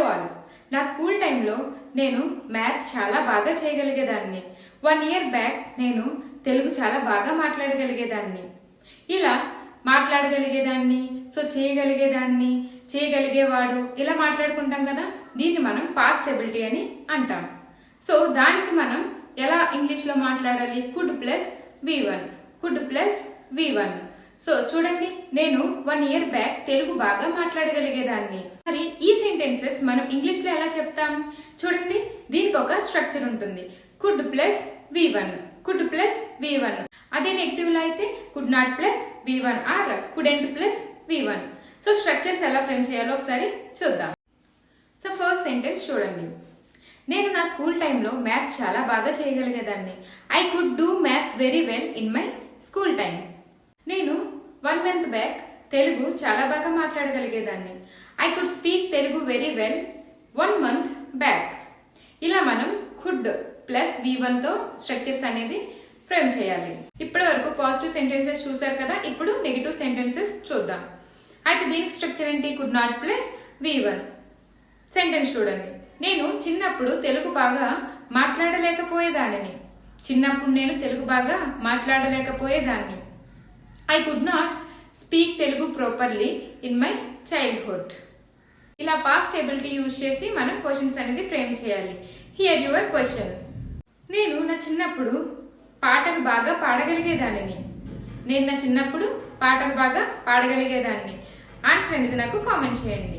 All. నా school టైంలో నేను మ్యాథ్స్ చాలా బాగా చేయగలిగేదాన్ని. 1 ఇయర్ బ్యాక్ నేను తెలుగు చాలా బాగా మాట్లాడగలిగేదాన్ని. ఇలా మాట్లాడగలిగేదాన్ని, చేయగలిగేదాన్ని, చేయగలిగేవాడు, ఇలా మాట్లాడుకుంటాం కదా. దీన్ని మనం పాస్ట్ ఎబిలిటీ అని అంటాం. దానికి మనం ఎలా ఇంగ్లీష్లో మాట్లాడాలి? Could plus V1, could plus V1. చూడండి, నేను 1 ఇయర్ బ్యాక్ తెలుగు బాగా మాట్లాడగలిగేదాన్ని. మరి ఈ సెంటెన్సెస్ మనం ఇంగ్లీష్ లో ఎలా చెప్తాం? చూడండి, దీనికి ఒక స్ట్రక్చర్ ఉంటుంది. Could plus V1, could plus V1. అదే నెగిటివ్ లో అయితే could not plus V1 or couldn't plus V1. Structures ఎలా ఫ్రేమ్ చేయాలో ఒకసారి చూద్దాం. ఫస్ట్ సెంటెన్స్ చూడండి. నేను నా స్కూల్ టైంలో మ్యాథ్స్ చాలా బాగా చేయగలిగేదాన్ని. I could do maths very well in my school time. నేను 1 మంత్ బ్యాక్ తెలుగు చాలా బాగా మాట్లాడగలిగేదాన్ని. I could speak Telugu very well 1 month back. ఇలా మనం కుడ్ ప్లస్ V1 తో స్ట్రక్చర్స్ అనేది ఫ్రేమ్ చేయాలి. ఇప్పటి వరకు పాజిటివ్ సెంటెన్సెస్ చూసారు కదా. ఇప్పుడు నెగిటివ్ సెంటెన్సెస్ చూద్దాం. అయితే దీనికి స్ట్రక్చర్ ఏంటి? Could not plus V1. Sentence చూడండి. నేను చిన్నప్పుడు తెలుగు బాగా మాట్లాడలేకపోయేదాన్ని. I could not speak Telugu properly in my childhood. ఇలా పాస్ట్ ఎబిలిటీ యూజ్ చేసి మనం క్వశ్చన్స్ అనేది ఫ్రేమ్ చేయాలి. Here your question. నేను నా చిన్నప్పుడు పాటలు బాగా పాడగలిగేదాన్ని. ఆన్సర్ అనేది నాకు కామెంట్ చేయండి.